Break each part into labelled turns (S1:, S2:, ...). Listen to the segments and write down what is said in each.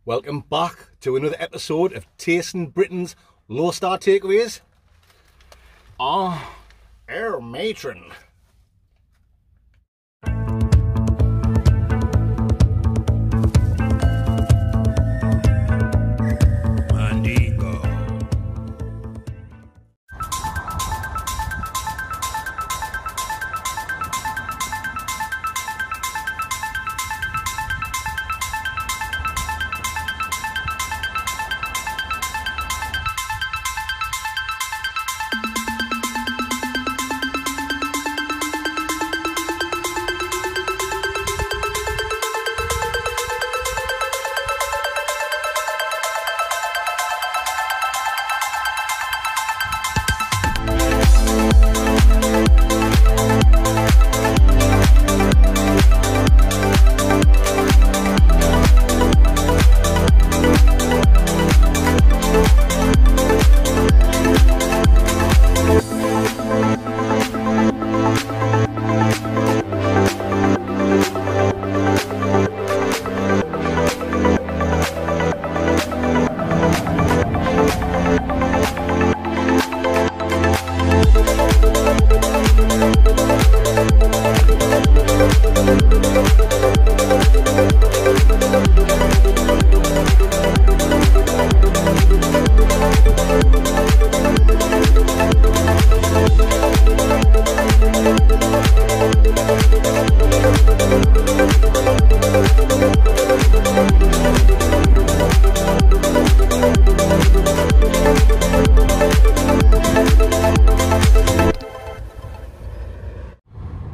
S1: Welcome back to another episode of Tasting Britain's Low Star Takeaways. Our matron.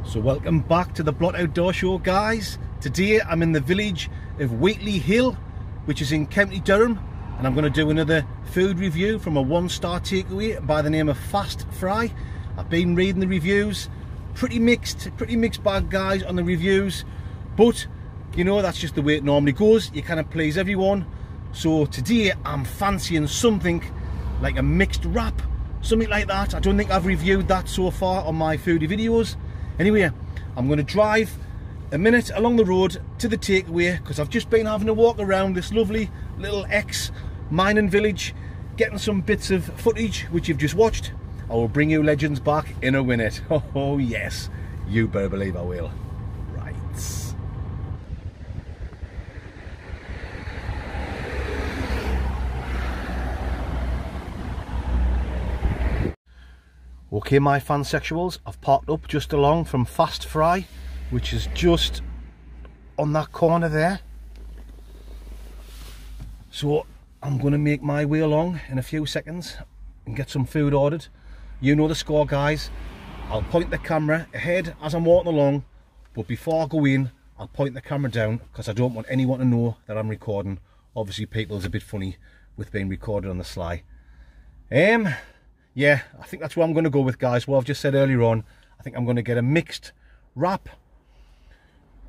S1: So welcome back to the Blot Outdoor Show, guys. Today I'm in the village of Wheatley Hill, which is in County Durham, and I'm going to do another food review from a one-star takeaway by the name of Fast Fry. I've been reading the reviews, pretty mixed bag, guys, on the reviews, but you know, that's just the way it normally goes. You kind of please everyone. So today I'm fancying something like a mixed wrap, something like that. I don't think I've reviewed that so far on my foodie videos. Anyway, I'm going to drive a minute along the road to the takeaway because I've just been having a walk around this lovely little ex-mining village, getting some bits of footage which you've just watched. I will bring you legends back in a minute. Oh yes, you better believe I will. Right. Okay, my fansexuals, I've parked up just along from Fast Fry, which is just on that corner there. So I'm going to make my way along in a few seconds and get some food ordered. You know the score, guys. I'll point the camera ahead as I'm walking along, but before I go in, I'll point the camera down because I don't want anyone to know that I'm recording. Obviously, people's a bit funny with being recorded on the sly. Yeah, I think that's what I'm going to go with, guys. What I've just said earlier on, I think I'm going to get a mixed wrap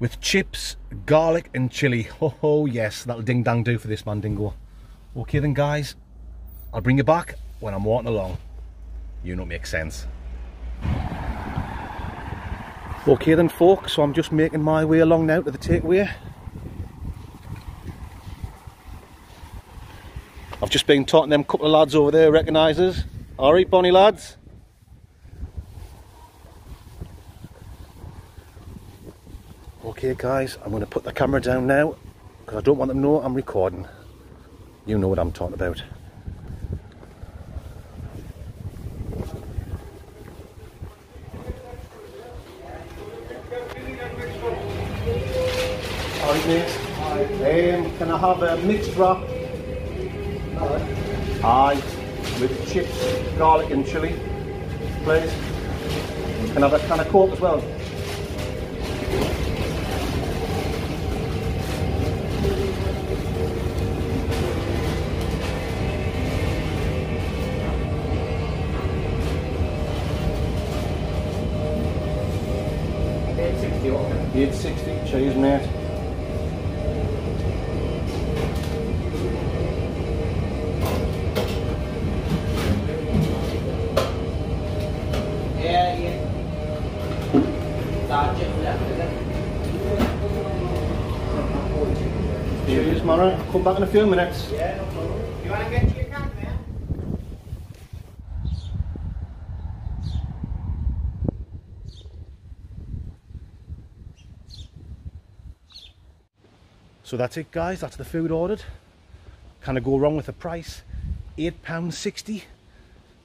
S1: with chips, garlic and chilli. Oh yes, that'll ding dang do for this mandingo. Okay then, guys, I'll bring you back when I'm walking along. You know it makes sense. Okay then, folks, so I'm just making my way along now to the takeaway. I've just been talking to them couple of lads over there, recognise us. Alright, Bonnie lads. Okay guys, I'm going to put the camera down now because I don't want them to know I'm recording. You know what I'm talking about. Alright mate, can I have a mixed wrap? Aye. With chips, garlic and chilli, please. Can I have a can of Coke as well? $8.60, cheers mate. Cheers, man. Alright, I'll come back in a few minutes.
S2: Yeah, no problem. You want to get your card there?
S1: So that's it guys, that's the food ordered. Can I go wrong with the price? £8.60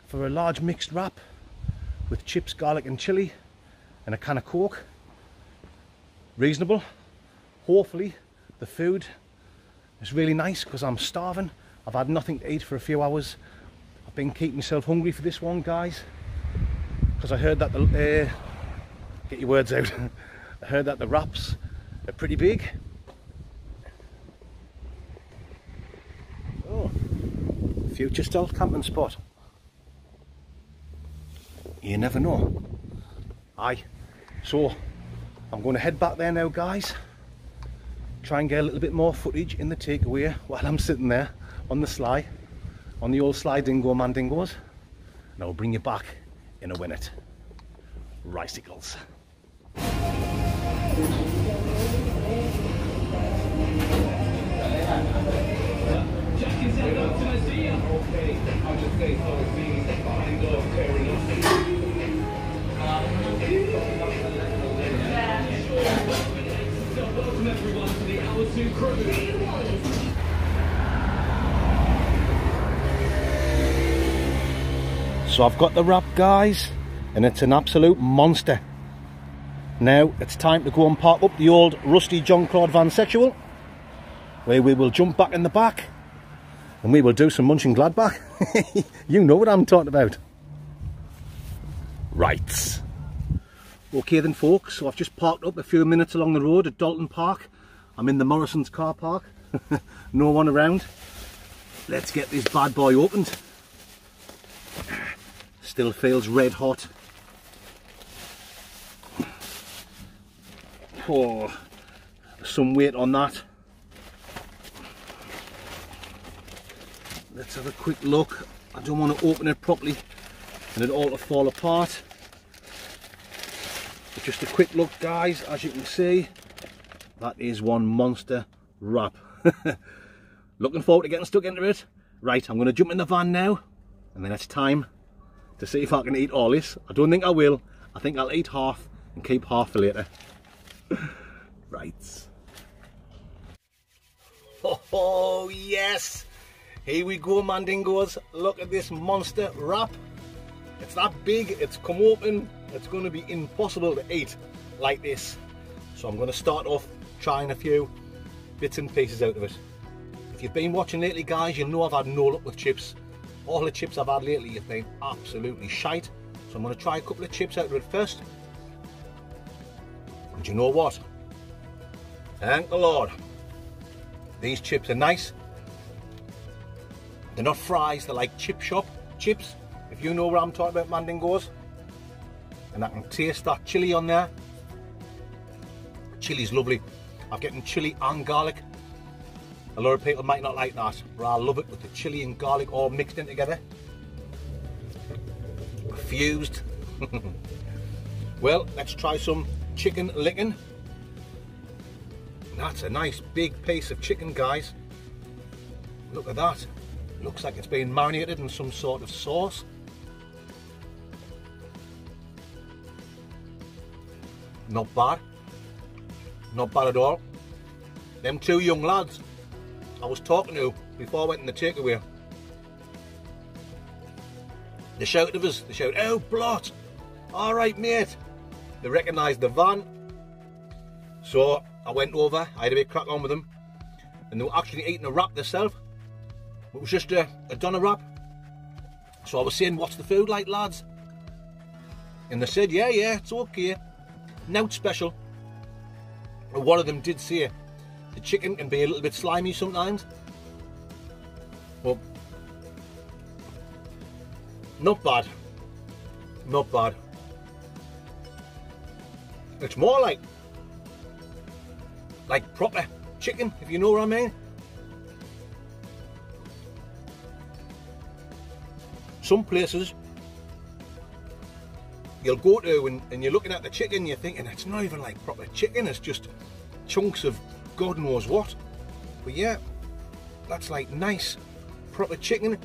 S1: for a large mixed wrap with chips, garlic and chilli and a can of Coke. Reasonable. Hopefully the food is really nice because I'm starving. I've had nothing to eat for a few hours. I've been keeping myself hungry for this one guys because I heard that the get your words out. I heard that the wraps are pretty big. Oh, future stealth camping spot. You never know. Aye, so I'm going to head back there now guys. Try and get a little bit more footage in the takeaway while I'm sitting there on the sly, on the old sly dingo mandingos, and I'll bring you back in a minute. Ricicles. So I've got the wrap guys, and it's an absolute monster. Now it's time to go and park up the old rusty John Claude Van Sexual, where we will jump back in the back and we will do some munching Gladbach. You know what I'm talking about. Right. Okay then folks, so I've just parked up a few minutes along the road at Dalton Park. I'm in the Morrison's car park. No one around. Let's get this bad boy opened. Still feels red hot. Oh, some weight on that. Let's have a quick look. I don't want to open it properly and it all to fall apart. But just a quick look guys, as you can see, that is one monster wrap. Looking forward to getting stuck into it. Right, I'm going to jump in the van now and then it's time to see if I can eat all this. I don't think I will. I think I'll eat half and keep half for later. Right. Oh yes! Here we go mandingos. Look at this monster wrap. It's that big, it's come open. It's going to be impossible to eat like this. So I'm going to start off trying a few bits and pieces out of it. If you've been watching lately guys, you'll know I've had no luck with chips. All the chips I've had lately have been absolutely shite. So I'm going to try a couple of chips out of it first. And you know what? Thank the Lord. These chips are nice. They're not fries, they're like chip shop chips. If you know what I'm talking about, mandingos. And I can taste that chilli on there. Chilli's lovely. I'm getting chilli and garlic. A lot of people might not like that, but I love it with the chilli and garlic all mixed in together. Fused. Well, let's try some chicken licking. That's a nice big piece of chicken, guys. Look at that. Looks like it's been marinated in some sort of sauce. Not bad. Not bad at all. Them two young lads I was talking to before I went in the takeaway, they shouted at us. They shouted, "Oh, Blot! Alright, mate." They recognised the van. So I went over, I had a bit crack on with them, and they were actually eating a wrap themselves. It was just a doner wrap. So I was saying, "What's the food like, lads?" And they said, yeah, it's okay. Not special. But one of them did say the chicken can be a little bit slimy sometimes. Well, not bad. Not bad. It's more like proper chicken, if you know what I mean. Some places you'll go to and you're looking at the chicken, you're thinking it's not even like proper chicken, it's just chunks of God knows what. But yeah, That's like nice, proper chicken.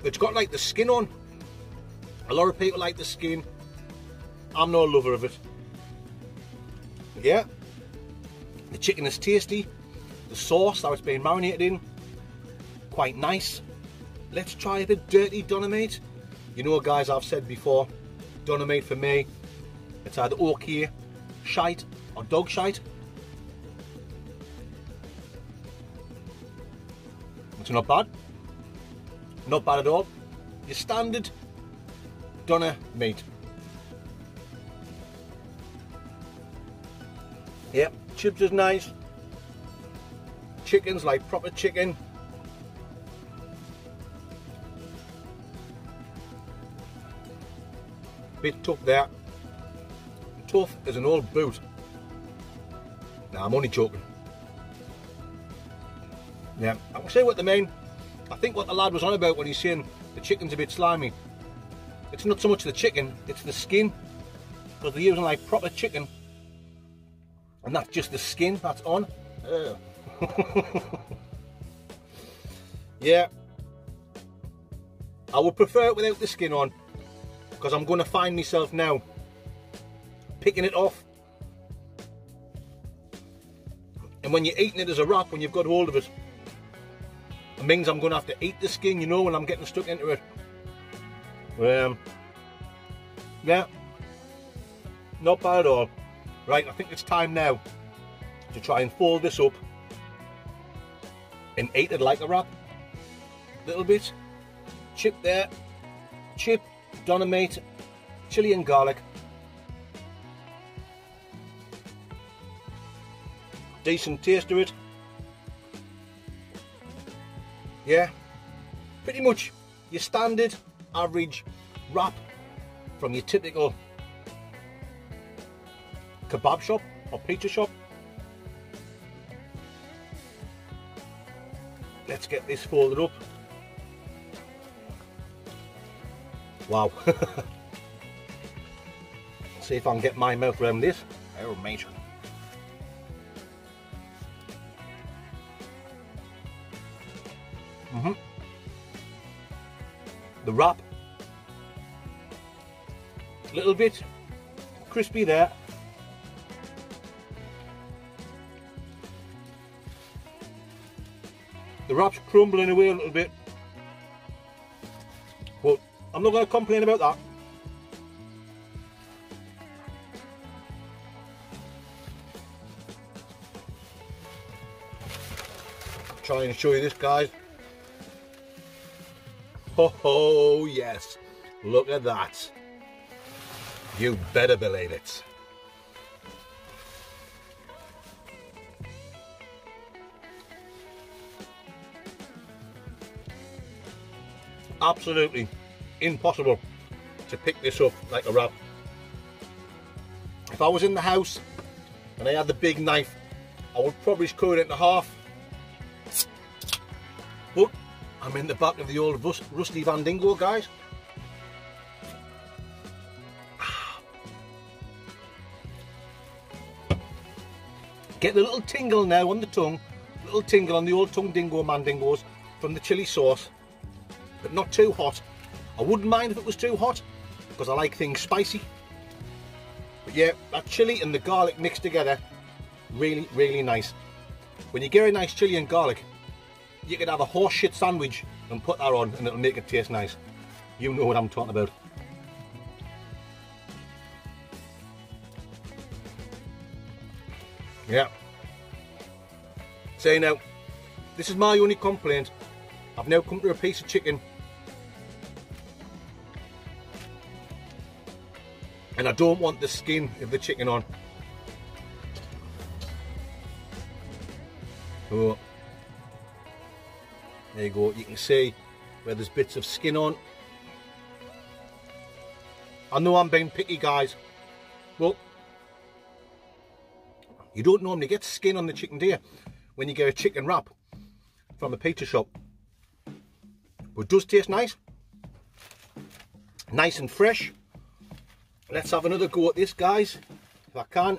S1: It's got like the skin on. A lot of people like the skin. I'm not a lover of it. Yeah, the chicken is tasty. The sauce that it's been marinated in, quite nice. Let's try the dirty doner meat. You know, guys, I've said before, doner meat for me, it's either okay, shite, or dog shite. It's not bad. Not bad at all. Your standard doner meat. Yep, chips is nice. Chicken's like proper chicken. Bit tough there. Tough as an old boot. Nah, I'm only joking. Yeah, I can say what the main. I think what the lad was on about when he's saying the chicken's a bit slimy. It's not so much the chicken, it's the skin. Because they're using like proper chicken. And that's just the skin that's on. Yeah. I would prefer it without the skin on. Because I'm going to find myself now picking it off. And when you're eating it as a wrap, when you've got hold of it, it means I'm going to have to eat the skin, you know, when I'm getting stuck into it. Yeah, not bad at all. Right, I think it's time now to try and fold this up and eat it like a wrap. Little bit. Chip there. Chip, doner meat, chilli and garlic. Decent taste to it. Yeah, pretty much your standard average wrap from your typical kebab shop or pizza shop. Let's get this folded up. Wow. See if I can get my mouth around this. Oh, mate. The wrap, a little bit crispy there. The wrap's crumbling away a little bit, but I'm not going to complain about that. Try and show you this, guys. Oh yes, look at that. You better believe it. Absolutely impossible to pick this up like a wrap. If I was in the house and I had the big knife, I would probably cut it into half. But I'm in the back of the old rusty Van Dingo, guys. Get the little tingle now on the tongue, little tingle on the old tongue dingo mandingos from the chilli sauce, but not too hot. I wouldn't mind if it was too hot, because I like things spicy. But yeah, that chilli and the garlic mixed together, really, really nice. When you get a nice chilli and garlic, you could have a horse shit sandwich and put that on and it'll make it taste nice. You know what I'm talking about. Yeah. Say now, this is my only complaint. I've now come to a piece of chicken and I don't want the skin of the chicken on. So, there you go, you can see where there's bits of skin on. I know I'm being picky, guys, but you don't normally get skin on the chicken, do you, when you get a chicken wrap from a pizza shop. But it does taste nice. Nice and fresh. Let's have another go at this, guys, if I can.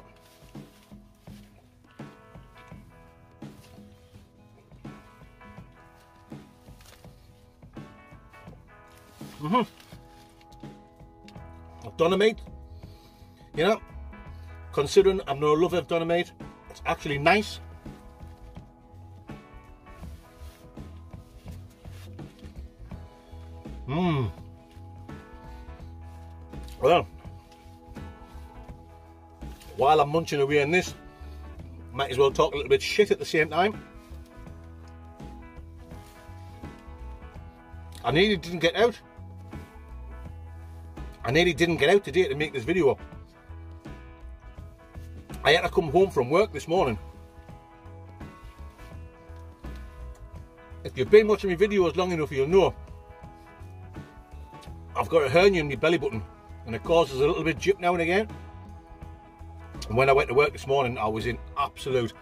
S1: Dynamite, you know, considering I'm not a lover of dynamite, it's actually nice. Well, while I'm munching away on this, might as well talk a little bit shit at the same time. I nearly didn't get out. I nearly didn't get out today to make this video. I had to come home from work this morning. If you've been watching my videos long enough, you'll know I've got a hernia in my belly button and it causes a little bit jip now and again. And when I went to work this morning, I was in absolute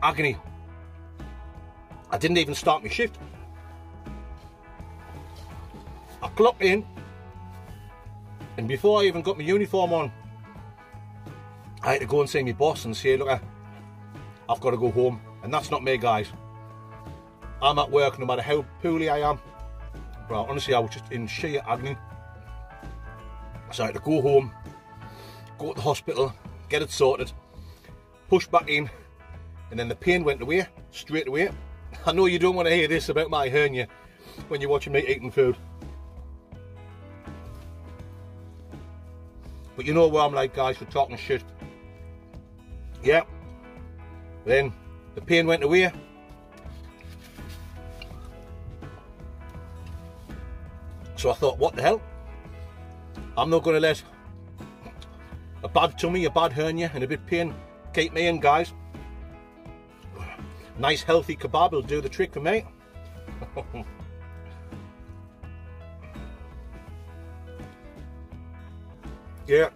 S1: agony. I didn't even start my shift. I clocked in, and before I even got my uniform on, I had to go and see my boss and say, look, I've got to go home. And that's not me, guys. I'm at work no matter how poorly I am. Well, honestly, I was just in sheer agony. So I had to go home, go to the hospital, get it sorted, push back in, and then the pain went away, straight away. I know you don't want to hear this about my hernia when you're watching me eating food. But you know what I'm like, guys, for talking shit. Yeah. Then the pain went away. So I thought, what the hell? I'm not going to let a bad tummy, a bad hernia and a bit of pain keep me in, guys. Nice healthy kebab will do the trick for me. Yeah,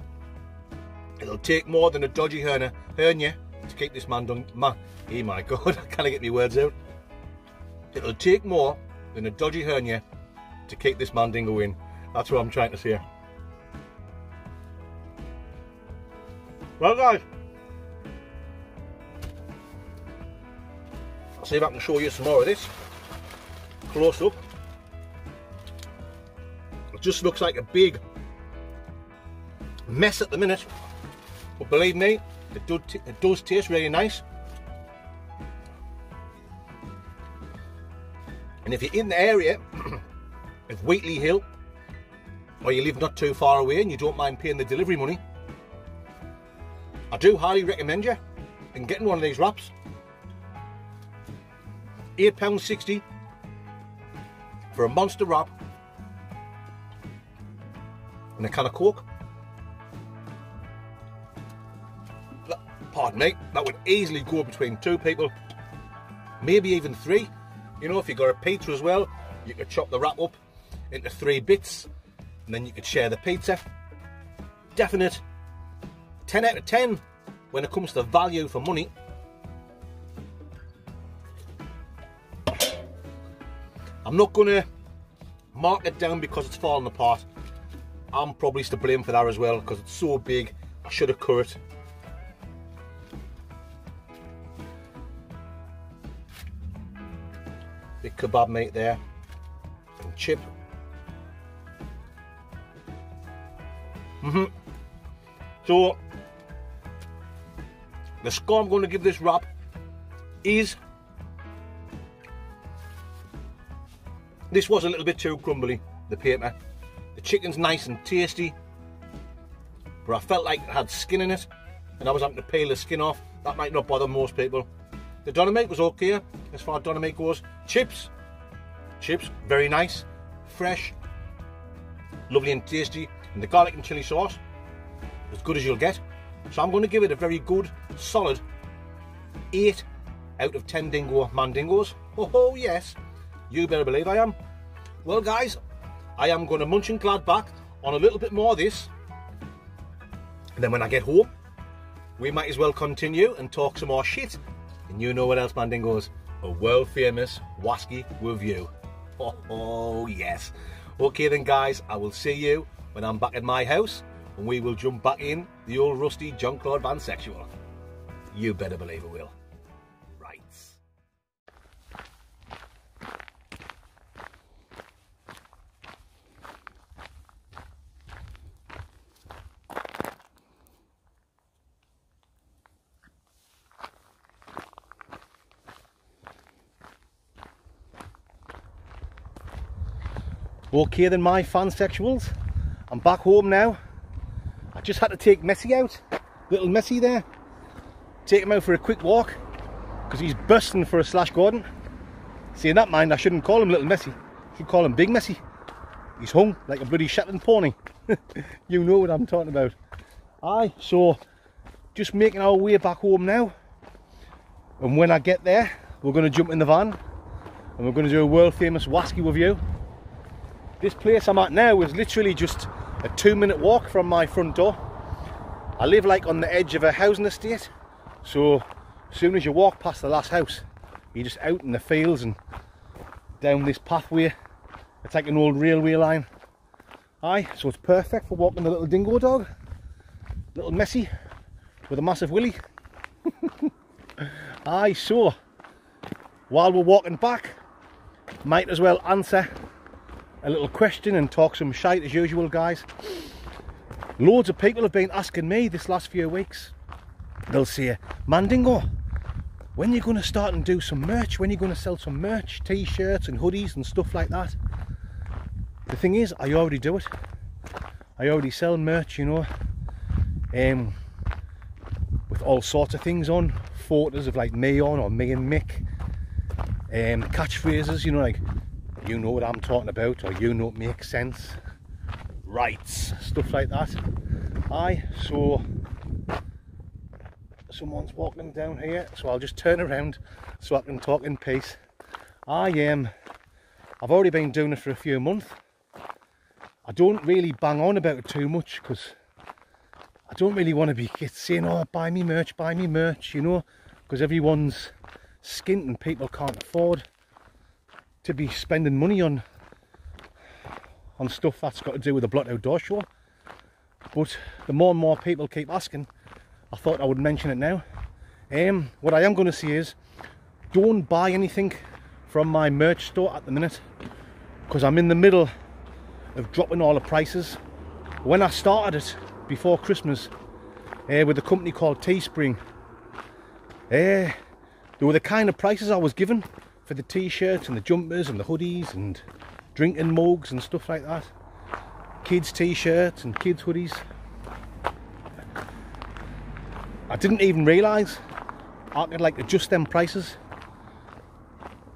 S1: it'll take more than a dodgy hernia to keep this man done. Oh my God, I can't get my words out. It'll take more than a dodgy hernia to keep this man dingo in. That's what I'm trying to say. Well, guys, I'll see if I can show you some more of this close up. It just looks like a big mess at the minute, but believe me, it does taste really nice. And if you're in the area of Wheatley Hill, or you live not too far away and you don't mind paying the delivery money, I do highly recommend you in getting one of these wraps. £8.60 for a monster wrap and a can of Coke. Pardon me, that would easily go between 2 people, maybe even 3. You know, if you got a pizza as well, you could chop the wrap up into 3 bits and then you could share the pizza. Definite 10 out of 10 when it comes to value for money. I'm not going to mark it down because it's falling apart. I'm probably to blame for that as well because it's so big. I should have cut it. Big kebab meat there, and chip. So the score I'm going to give this wrap is, this was a little bit too crumbly, the paper. The chicken's nice and tasty, but I felt like it had skin in it and I was having to peel the skin off. That might not bother most people. The dynamite was okay as far as dynamite goes. Chips, very nice, fresh, lovely and tasty. And the garlic and chilli sauce, as good as you'll get. So I'm going to give it a very good, solid 8 out of 10 dingo mandingos. Oh yes, you better believe I am. Well guys, I am going to munch and glad back on a little bit more of this. And then when I get home, we might as well continue and talk some more shit. And you know what else, mandingos? A world famous Wasky review. Oh yes. Okay then guys, I will see you when I'm back at my house and we will jump back in the old rusty Jean-Claude Van Sexual. You better believe it will. Right. Okay then, my fansexuals, I'm back home now. I just had to take Messi out, little Messi there. Take him out for a quick walk, because he's bursting for a Slash Gordon. See, in that mind, I shouldn't call him little Messi. I should call him Big Messi. He's hung like a bloody Shetland pony. You know what I'm talking about. Aye, so just making our way back home now. And when I get there, we're going to jump in the van and we're going to do a world famous Wasky review. This place I'm at now is literally just a 2-minute walk from my front door. I live like on the edge of a housing estate, so as soon as you walk past the last house, you're just out in the fields and down this pathway. It's like an old railway line. Aye, so it's perfect for walking the little dingo dog, little Messi with a massive willy. Aye, so while we're walking back, might as well answer a little question and talk some shite as usual, guys. Loads of people have been asking me this last few weeks. They'll say, "Man Dingo, when are you going to start and do some merch? When are you going to sell some merch, t-shirts and hoodies and stuff like that?" The thing is, I already do it. I already sell merch, you know, with all sorts of things on, photos of like me on, or me and Mick, catchphrases, you know, like, "You know what I'm talking about," or "You know it makes sense," rights, stuff like that. Aye, so someone's walking down here, so I'll just turn around so I can talk in peace. I've already been doing it for a few months. I don't really bang on about it too much because I don't really want to be saying, "Oh, buy me merch," you know, because everyone's skint and people can't afford to be spending money on stuff that's got to do with the Blot Outdoor Show. But the more and more people keep asking, I thought I would mention it now. What I am going to say is, don't buy anything from my merch store at the minute, because I'm in the middle of dropping all the prices. When I started it before Christmas with a company called Teespring, they were the kind of prices I was given for the t-shirts and the jumpers and the hoodies and drinking mugs and stuff like that, kids t-shirts and kids hoodies. I didn't even realise I could like adjust them prices,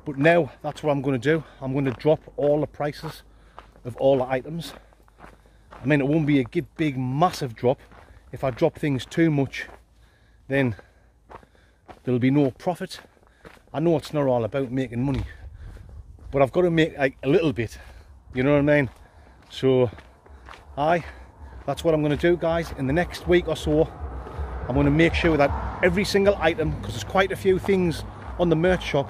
S1: but now that's what I'm going to do. I'm going to drop all the prices of all the items. I mean, it won't be a big massive drop. If I drop things too much, then there'll be no profit. I know it's not all about making money, but I've got to make like a little bit, you know what I mean? So that's what I'm going to do, guys. In the next week or so, I'm going to make sure that every single item, because there's quite a few things on the merch shop,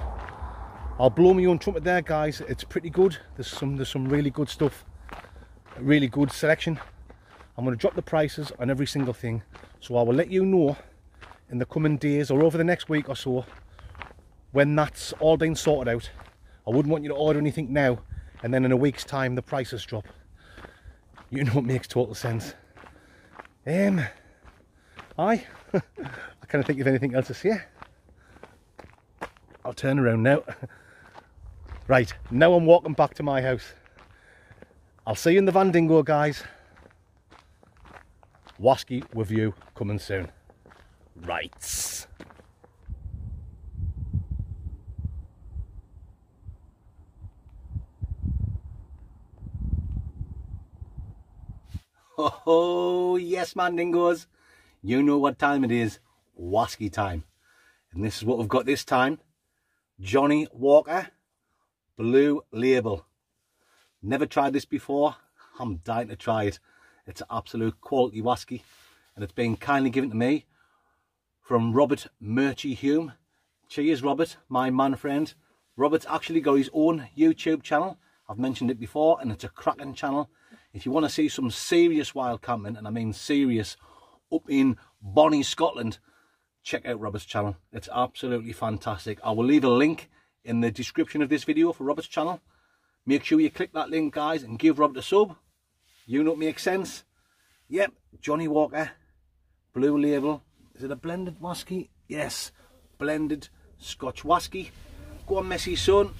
S1: I'll blow my own trumpet there, guys. It's pretty good. There's some really good stuff, a really good selection. I'm going to drop the prices on every single thing, so I will let you know in the coming days or over the next week or so when that's all been sorted out. I wouldn't want you to order anything now and then in a week's time the prices drop. You know, it makes total sense. I can't think of anything else to say. I'll turn around now. Right, now I'm walking back to my house. I'll see you in the Van Dingo, guys. Wasky review coming soon. Right. Oh yes, man dingoes, you know what time it is. Wasky time. And this is what we've got this time. Johnny Walker Blue Label. Never tried this before. I'm dying to try it. It's an absolute quality wasky, and it's been kindly given to me from Robert Murchie Hume. Cheers, Robert, my man friend. Robert's actually got his own YouTube channel. I've mentioned it before, and it's a cracking channel. If you want to see some serious wild camping, and I mean serious, up in Bonnie, Scotland, check out Robert's channel. It's absolutely fantastic. I will leave a link in the description of this video for Robert's channel. Make sure you click that link, guys, and give Robert a sub. You know it makes sense. Yep, Johnny Walker Blue Label. Is it a blended wasky? Yes, blended Scotch wasky. Go on, Messi, son.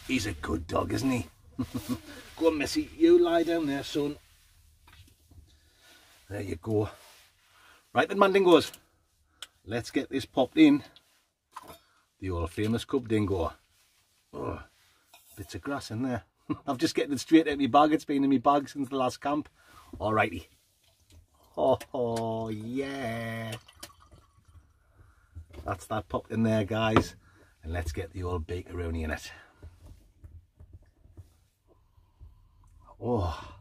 S1: He's a good dog, isn't he? Go on, Missy, you lie down there, son. There you go. Right then, Mandingos, let's get this popped in the old famous cup dingo. Oh, bits of grass in there. I've just getting it straight out of my bag. It's been in my bag since the last camp. Alrighty. Oh yeah. That's that popped in there, guys. And let's get the old bakeroni in it. Oh,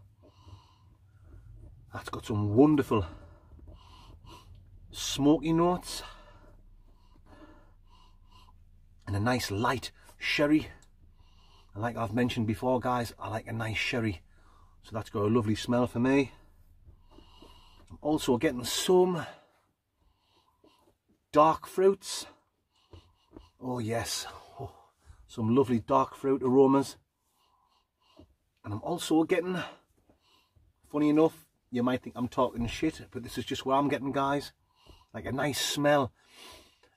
S1: that's got some wonderful smoky notes and a nice light sherry. And like I've mentioned before, guys, I like a nice sherry, so that's got a lovely smell for me. I'm also getting some dark fruits. Oh yes, oh, some lovely dark fruit aromas. And I'm also getting, funny enough, you might think I'm talking shit, but this is just what I'm getting, guys. Like a nice smell,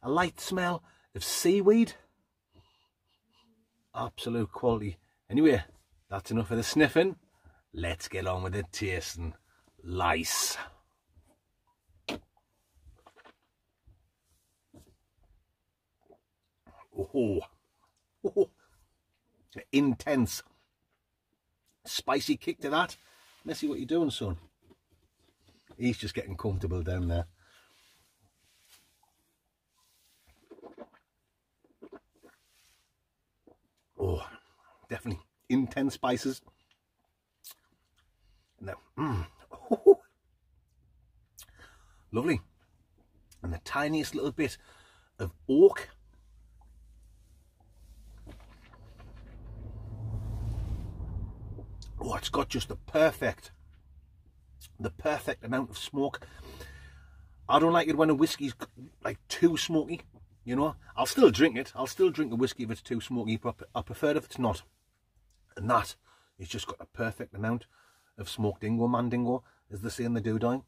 S1: a light smell of seaweed. Absolute quality. Anyway, that's enough of the sniffing. Let's get on with the tasting. Lice. Oh, intense, spicy kick to that. Missy, what you doing, son? He's just getting comfortable down there. Oh, definitely intense spices. No, lovely, and the tiniest little bit of oak. Oh, it's got just the perfect amount of smoke. I don't like it when a whiskey's like too smoky, you know. I'll still drink it. I'll still drink a whiskey if it's too smoky, but I prefer it if it's not. And that, it's just got a perfect amount of smoked dingo, mandingo, as they say in the doodah.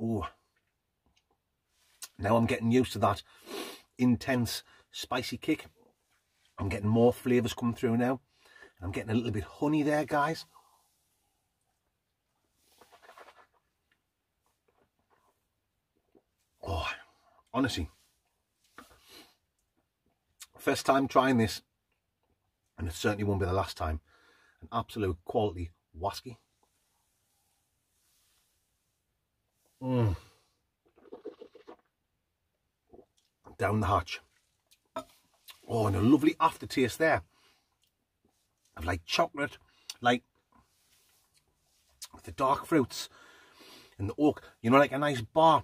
S1: Oh, now I'm getting used to that intense spicy kick. I'm getting more flavours coming through now. And I'm getting a little bit honey there, guys. Oh, honestly, first time trying this, and it certainly won't be the last time. An absolute quality whiskey. Down the hatch. Oh, and a lovely aftertaste there of like chocolate, like the dark fruits and the oak, you know, like a nice bar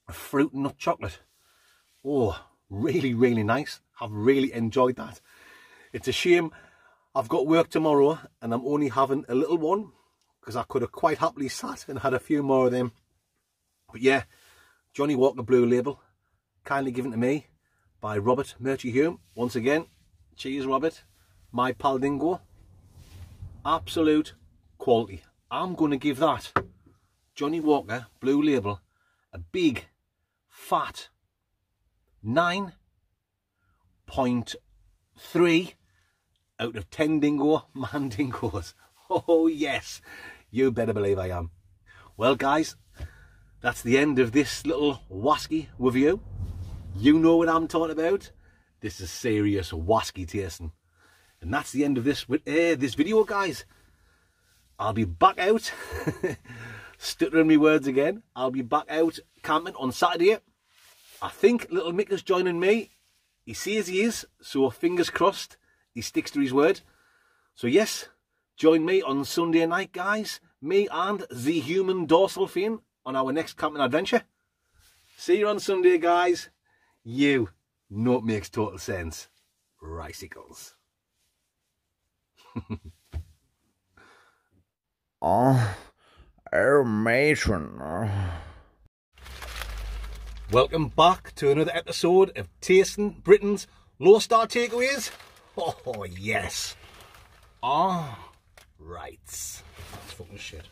S1: of fruit and nut chocolate. Oh, really, really nice. I've really enjoyed that. It's a shame I've got work tomorrow and I'm only having a little one, because I could have quite happily sat and had a few more of them. But yeah, Johnny Walker Blue Label, kindly given to me by Robert Murchie Hume. Once again, cheers Robert, my pal dingo. Absolute quality. I'm going to give that Johnny Walker Blue Label a big fat 9.3 out of 10 dingo mandingos. Oh yes, you better believe I am. Well guys, that's the end of this little whiskey review. You know what I'm talking about. This is serious whiskey tasting. And that's the end of this video, guys. I'll be back out, stuttering my words again. I'll be back out camping on Saturday. I think little Mick is joining me. He says he is, so fingers crossed he sticks to his word. So yes, join me on Sunday night, guys. Me and the human dorsal fin on our next camping adventure. See you on Sunday, guys. You know it makes total sense. Ricicles.
S3: Oh, our matron.
S1: Welcome back to another episode of Tasting Britain's Low Star Takeaways. Oh yes. Ah, right. That's fucking shit.